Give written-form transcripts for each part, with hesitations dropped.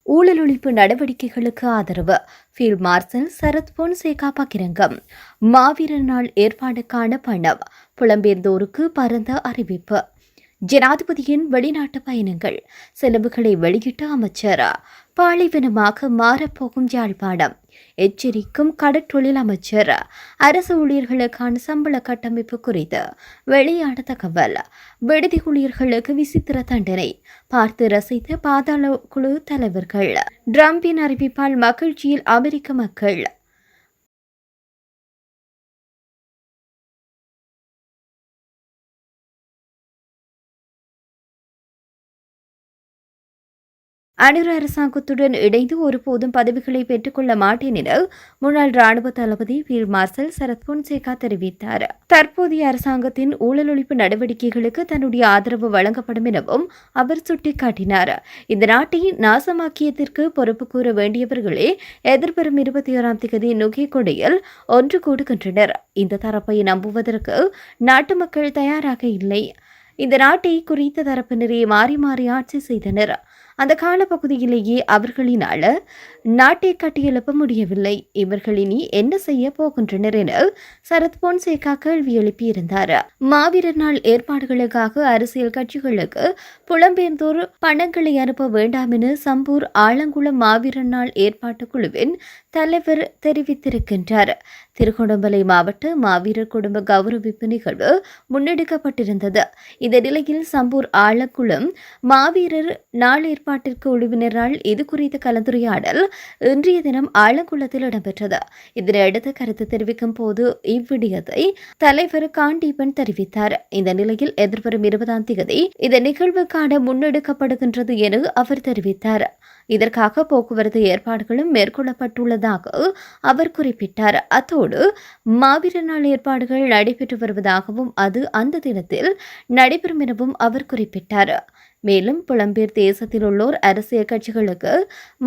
ஊழல் ஒழிப்பு நடவடிக்கைகளுக்கு ஆதரவு ஃபீல்ட் மார்ஷல் சரத் பொன்சேகா பகிரங்கம். மாவீரர் நாள் ஏற்பாடுக்கான பணம் புலம்பெயர்ந்தோருக்கு பரந்த அறிவிப்பு. ஜனாதிபதியின் வெளிநாட்டு பயணங்கள் செலவுகளை வெளியிட்ட அமைச்சர். பாலைவனமாக மாறப்போகும் யாழ்ப்பாணம் எச்சரிக்கும் கடற்றொழில் அமைச்சர். அரசு ஊழியர்களுக்கான சம்பள கட்டமைப்பு குறித்து வெளியான தகவல். விடுதி ஊழியர்களுக்கு விசித்திர தண்டனை பார்த்து ரசித்த பாதாள குழு தலைவர்கள். டிரம்பின் அறிவிப்பால் மகிழ்ச்சியில் அமெரிக்க மக்கள். அனுர அரசாங்கத்துடன் இணைந்து ஒருபோதும் பதவிகளை பெற்றுக்கொள்ள மாட்டேன் என முன்னாள் ராணுவ தளபதி ஃபீல்ட் மார்ஷல் சரத் பொன்சேகா தெரிவித்தார். தற்போதைய அரசாங்கத்தின் ஊழல் ஒழிப்பு நடவடிக்கைகளுக்கு தன்னுடைய ஆதரவு வழங்கப்படும் எனவும் அவர் சுட்டிக்காட்டினார். இந்த நாட்டை நாசமாக்கியதற்கு பொறுப்பு கூற வேண்டியவர்களே எதிர்வரும் 21ஆம் தேதி நுகைக்கொடையில் ஒன்று கூடுகின்றனர். இந்த தரப்பை நம்புவதற்கு நாட்டு மக்கள் தயாராக இல்லை. இந்த நாட்டை குறித்த தரப்பினரே மாறி மாறி ஆட்சி செய்தனர். அந்த காலப்பகுதியிலேயே அவர்களினால் நாட்டை கட்டியெழுப்ப முடியவில்லை. இவர்கள் இனி என்ன செய்ய போகின்றனர் என சரத் பொன்சேகா கேள்வி எழுப்பியிருந்தார். மாவீரர் நாள் ஏற்பாடுகளுக்காக அரசியல் கட்சிகளுக்கு புலம்பெயர்ந்தோர் பணங்களை அனுப்ப வேண்டாம் என சம்பூர் ஆலங்குளம் மாவீரர் நாள் ஏற்பாட்டு குழுவின் தலைவர் தெரிவித்திருக்கின்றார். திருகோணமலை மாவட்ட மாவீரர் குடும்ப கௌரவிப்பு நிகழ்வு முன்னெடுக்கப்பட்டிருந்தது. இந்த நிலையில் சம்பூர் ஆலங்குளம் மாவீரர் நாள் ஏற்பாட்டிற்கு குழுவினரால் இது குறித்த கலந்துரையாடல் இன்றைய தினம் ஆலங்குளத்தில் இடம்பெற்றது. இதனையடுத்து கருத்து தெரிவிக்கும் போது இவ்விடயத்தை தலைவர் காண்டீபன் தெரிவித்தார். இந்த நிலையில் எதிர்வரும் 20ஆம் தேதி இந்த நிகழ்வுக்கான முன்னெடுக்கப்படுகின்றது என அவர் தெரிவித்தார். இதற்காக போக்குவரத்து ஏற்பாடுகளும் மேற்கொள்ளப்பட்டுள்ளதாக அவர் குறிப்பிட்டார். அத்தோடு மாவீரர் நாள் ஏற்பாடுகள் நடைபெற்று வருவதாகவும் அது அந்த தினத்தில் நடைபெறும் எனவும் அவர் குறிப்பிட்டார். மேலும் புலம்பெயர் தேசத்தில் உள்ளோர் அரசியல் கட்சிகளுக்கு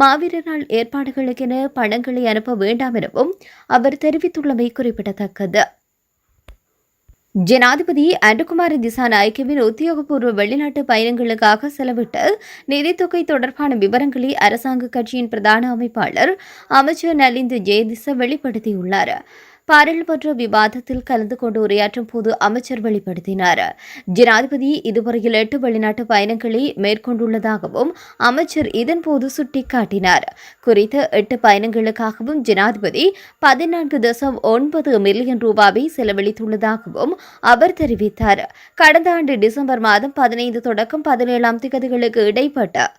மாவீரர் நாள் ஏற்பாடுகளுக்கென பணங்களை அனுப்ப வேண்டாம் எனவும் அவர் தெரிவித்துள்ளமை குறிப்பிடத்தக்கது. ஜனாதிபதி அன்ருகுமார திசாநாயக்கவின் உத்தியோகபூர்வ வெளிநாட்டு பயணங்களுக்காக செலவிட்ட நிதித்தொகை தொடர்பான விவரங்களை அரசாங்க கட்சியின் பிரதான அமைப்பாளர் அமைச்சர் நலிந்து ஜெயதிச வெளிப்படுத்தியுள்ளார். பாராளுமன்ற விவாதத்தில் கலந்து கொண்டு உரையாற்றும் போது அமைச்சர் வெளிப்படுத்தினார். ஜனாதிபதி இதுவரையில் 8 வெளிநாட்டு பயணங்களை மேற்கொண்டுள்ளதாகவும் அமைச்சர் இதன்போது சுட்டிக்காட்டினார். குறித்த 8 பயணங்களுக்காகவும் ஜனாதிபதி 14.9 மில்லியன் ரூபாவை செலவழித்துள்ளதாகவும் அவர் தெரிவித்தார். கடந்த ஆண்டு டிசம்பர் மாதம் 15 தொடக்கம் 17ஆம் தேதிகளுக்கு இடைப்பட்ட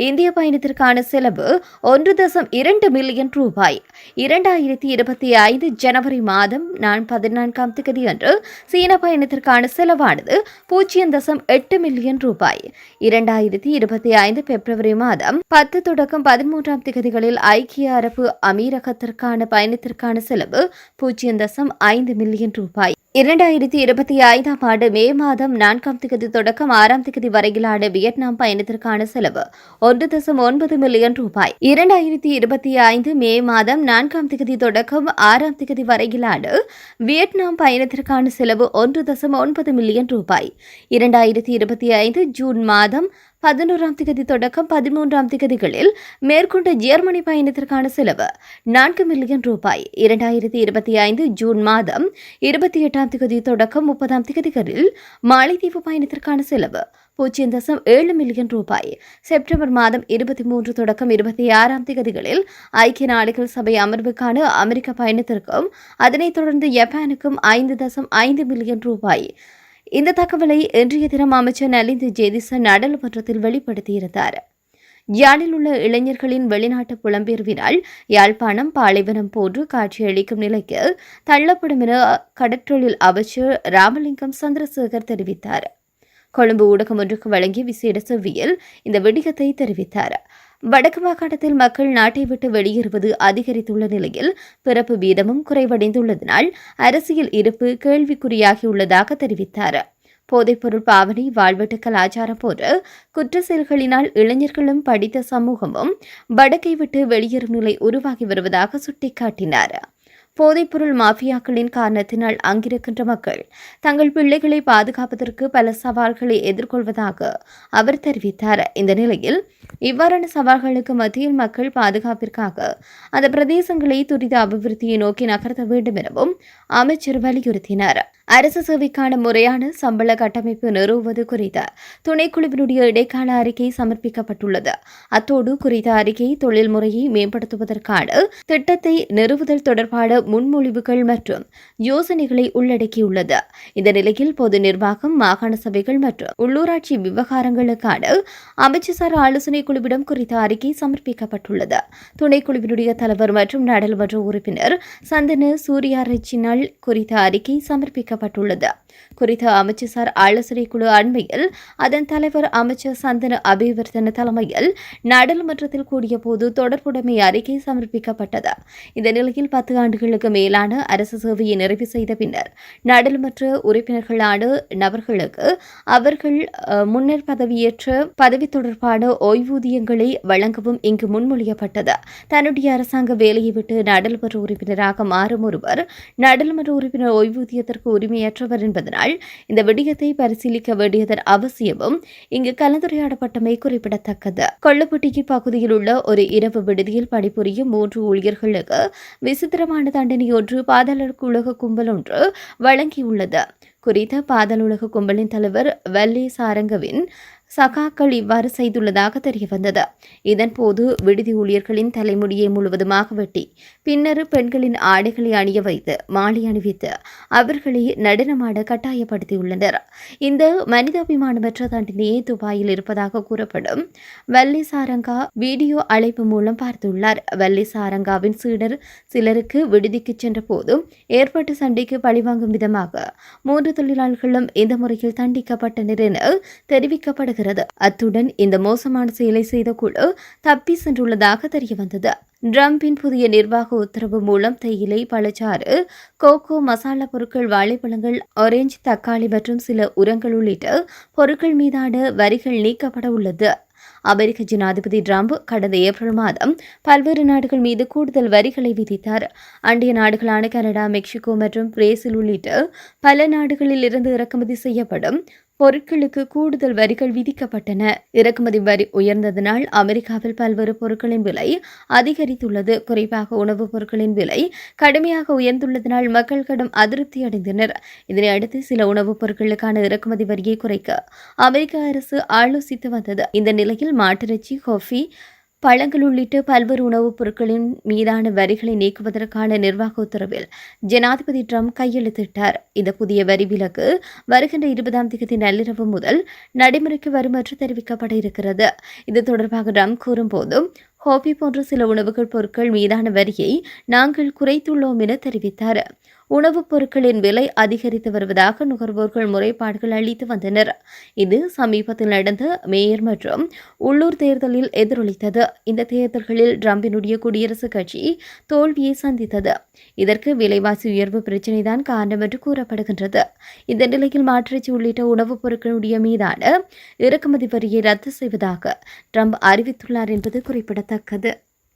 இந்திய பயணத்திற்கான செலவு 1.2 மில்லியன் ரூபாய். 2025 ஜனவரி மாதம் 14ஆம் தேதி அன்று சீன பயணத்திற்கான செலவானது 0.8 மில்லியன் ரூபாய். 2025 பிப்ரவரி மாதம் 10 தொடக்கம் 13ஆம் தேதிகளில் ஐக்கிய அரபு அமீரகத்திற்கான பயணத்திற்கான செலவு 0.5 மில்லியன் ரூபாய். 2025ஆம் ஆண்டு மே மாதம் 4ஆம் தேதி தொடக்கம் 6ஆம் தேதி வரையிலான வியட்நாம் பயணத்திற்கான செலவு 1.9 மில்லியன் ரூபாய். 2025 மே மாதம் 4ஆம் தேதி தொடக்கம் 6ஆம் தேதி வரையிலான வியட்நாம் பயணத்திற்கான செலவு 1.9 மில்லியன் ரூபாய். 2025 ஜூன் மாதம் 11ஆம் தேதி தொடக்கம் 13ஆம் தேதிகளில் மேற்கொண்ட ஜெர்மனி பயணத்திற்கான செலவு 4 மில்லியன் ரூபாய். 2025 ஜூன் மாதம் 28ஆம் தேதி தொடக்கம் 30ஆம் தேதிகளில் மாலைதீவு பயணத்திற்கான செலவு 0.7 மில்லியன் ரூபாய். செப்டம்பர் மாதம் 23 தொடக்கம் 26ஆம் தேதிகளில் ஐக்கிய நாடுகள் சபை அமர்வுக்கான அமெரிக்க பயணத்திற்கும் அதனைத் தொடர்ந்து ஜப்பானுக்கும் 5.5 மில்லியன் ரூபாய். இந்த தகவலை இன்றைய தினம் அமைச்சர் நலிந்து ஜெயதிச நாடாளுமன்றத்தில் வெளிப்படுத்தியிருந்தார். யாழில் உள்ள இளைஞர்களின் வெளிநாட்டு புலம்பெயர்வினால் யாழ்ப்பாணம் பாலைவனம் போன்று காட்சியளிக்கும் நிலைக்கு தள்ளப்படும் என கடற்றொழில் அமைச்சர் ராமலிங்கம் சந்திரசேகர் தெரிவித்தார். கொழும்பு ஊடகம் ஒன்றுக்கு வழங்கிய விசேட செவ்வியில் இந்த விடயத்தை தெரிவித்தார். வடக்கு மாகாணத்தில் மக்கள் நாட்டை விட்டு வெளியேறுவது அதிகரித்துள்ள நிலையில் பிறப்பு வீதமும் குறைவடைந்துள்ளதனால் அரசியல் இருப்பு கேள்விக்குறியாகியுள்ளதாக தெரிவித்தார். போதைப்பொருள் பாவனை, வாழ்வெட்டு கலாச்சாரம் போன்ற குற்ற செயல்களினால் இளைஞர்களும் படித்த சமூகமும் வடக்கை விட்டு வெளியேறும் நிலை உருவாகி வருவதாக சுட்டிக்காட்டினார். போதைப்பொருள் மாஃபியாக்களின் காரணத்தினால் அங்கிருக்கின்ற மக்கள் தங்கள் பிள்ளைகளை பாதுகாப்பதற்கு பல சவால்களை எதிர்கொள்வதாக அவர் தெரிவித்தார். இந்த நிலையில் இவ்வாறான சவால்களுக்கு மத்தியில் மக்கள் பாதுகாப்பிற்காக அந்த பிரதேசங்களை துரித அபிவிருத்தியை நோக்கி நகர்த்த வேண்டும் எனவும் அமைச்சர் வலியுறுத்தினார். அரசு சேவைக்கான முறையான சம்பள கட்டமைப்பு நிறுவுவது குறித்த துணைக்குழுவினுடைய இடைக்கால அறிக்கை சமர்ப்பிக்கப்பட்டுள்ளது. அத்தோடு குறித்த அறிக்கை தொழில் முறையை மேம்படுத்துவதற்கான திட்டத்தை நிறுவுதல் தொடர்பான முன்மொழிவுகள் மற்றும் யோசனைகளை உள்ளடக்கியுள்ளது. இந்த நிலையில் பொது நிர்வாகம், மாகாண சபைகள் மற்றும் உள்ளூராட்சி விவகாரங்களுக்கான அமைச்சர் ஆலோசனை குழுவிடம் குறித்த அறிக்கை சமர்ப்பிக்கப்பட்டுள்ளது. துணைக்குழுவினுடைய தலைவர் மற்றும் நாடாளுமன்ற உறுப்பினர் சந்தன சூர்யாரச்சினால் குறித்த அறிக்கை சமர்ப்பிக்கப்பட்டுள்ளது. குறித்த அமைச்சர் ஆலோசனை குழு அண்மையில் அதன் தலைவர் அமைச்சர் சந்தன அபிவர்த்தன தலைமையில் நாடாளுமன்றத்தில் கூடிய போது தொடர்புடைமை அறிக்கை சமர்ப்பிக்கப்பட்டது. இந்த நிலையில் 10 ஆண்டுகளுக்கு மேலான அரசு சேவையை நிறைவு செய்த பின்னர் நாடாளுமன்ற உறுப்பினர்களான நபர்களுக்கு அவர்கள் முன்னர் பதவியேற்ற பதவி தொடர்பான ஓய்வூதியங்களை வழங்கவும் இங்கு முன்மொழியப்பட்டது. தன்னுடைய அரசாங்க வேலையை விட்டு நாடாளுமன்ற உறுப்பினராக மாறும் ஒருவர் நாடாளுமன்ற உறுப்பினர் ஓய்வூதியத்திற்கு உரிமையற்றவர் என்பதனால் இந்த விடயத்தை பரிசீலிக்க வேண்டியதன் அவசியமும் இங்கு கலந்துரையாடப்பட்டமை குறிப்பிடத்தக்கது. கொள்ளுப்பட்டி பகுதியில் உள்ள ஒரு இரவு விடுதியில் பணிபுரியும் 3 ஊழியர்களுக்கு விசித்திரமான தண்டனை ஒன்று பாதாள உலக கும்பல் ஒன்று வழங்கியுள்ளது. குறித்த பாதாள உலக கும்பலின் தலைவர் வள்ளி சாரங்கவின் சகாக்கள் இவ்வாறு செய்துள்ளதாக தெரியவந்தது. இதன்போது விடுதி ஊழியர்களின் தலைமுடியை முழுவதுமாக வெட்டி பின்னர் பெண்களின் ஆடைகளை அணிய வைத்து மாலை அணிவித்து அவர்களை நடனமாட கட்டாயப்படுத்தியுள்ளனர். இந்த மனிதாபிமானமற்ற தண்டனையை துபாயில் இருப்பதாக கூறப்படும் வள்ளி சாரங்கா வீடியோ அழைப்பு மூலம் பார்த்துள்ளார். வள்ளி சாரங்காவின் சீடர் சிலருக்கு விடுதிக்கு சென்ற போது ஏற்பட்ட சண்டைக்கு பழிவாங்கும் விதமாக 3 தொழிலாளர்களும் இந்த முறையில் தண்டிக்கப்பட்டனர் என தெரிவிக்கப்படுகிறது. அத்துடன் இந்த மோசமான செயலை செய்த குழு தப்பி சென்றுள்ளதாக தெரியவந்தது. டிரம்பின் புதிய நிர்வாக உத்தரவு மூலம் தேயிலை, பழச்சாறு, கோகோ, மசாலா பொருட்கள், வாழைப்பழங்கள், ஆரஞ்சு, தக்காளி மற்றும் சில உரங்கள் உள்ளிட்ட பொருட்கள் மீதான வரிகள் நீக்கப்பட உள்ளது. அமெரிக்க ஜனாதிபதி டிரம்ப் கடந்த ஏப்ரல் மாதம் பல்வேறு நாடுகள் மீது கூடுதல் வரிகளை விதித்தார். அண்டைய நாடுகளான கனடா, மெக்சிகோ மற்றும் பிரேசில் உள்ளிட்ட பல நாடுகளில் இருந்து இறக்குமதி செய்யப்படும் பொருட்களுக்கு கூடுதல் வரிகள் விதிக்கப்பட்டன. இறக்குமதி வரி உயர்ந்ததனால் அமெரிக்காவில் பல்வேறு பொருட்களின் விலை அதிகரித்துள்ளது. குறிப்பாக உணவுப் பொருட்களின் விலை கடுமையாக உயர்ந்துள்ளதனால் மக்கள் கடும் அதிருப்தி அடைந்தனர். இதனை அடுத்து சில உணவுப் பொருட்களுக்கான இறக்குமதி வரியை குறைக்க அமெரிக்க அரசு ஆலோசித்து வந்தது. இந்த நிலையில் மாட்டிறைச்சி, காஃபி, பழங்கள் உள்ளிட்ட பல்வேறு உணவுப் பொருட்களின் மீதான வரிகளை நீக்குவதற்கான நிர்வாக உத்தரவில் ஜனாதிபதி டிரம்ப் கையெழுத்திட்டார். இந்த புதிய வரி விலக்கு வருகின்ற 20ஆம் தேதி நள்ளிரவு முதல் நடைமுறைக்கு வரும் என்று தெரிவிக்கப்பட இருக்கிறது. இது தொடர்பாக டிரம்ப் கூறும்போது ஹோபி போன்ற சில உணவுகள் பொருட்கள் மீதான வரியை நாங்கள் குறைத்துள்ளோம் என தெரிவித்தார். உணவுப் பொருட்களின் விலை அதிகரித்து வருவதாக நுகர்வோர்கள் முறைப்பாடுகள் அளித்து வந்தனர். இது சமீபத்தில் நடந்த மேயர் மற்றும் உள்ளூர் தேர்தலில் எதிரொலித்தது. இந்த தேர்தல்களில் டிரம்பினுடைய குடியரசுக் கட்சி தோல்வியை சந்தித்தது. இதற்கு விலைவாசி உயர்வு பிரச்சினைதான் காரணம் என்று கூறப்படுகின்றது. இந்த நிலையில் மாற்றிறைச்சி உள்ளிட்ட உணவுப் பொருட்களுடைய மீதான இறக்குமதி வரியை ரத்து செய்வதாக டிரம்ப் அறிவித்துள்ளார் என்பது குறிப்பிடத்தக்கது.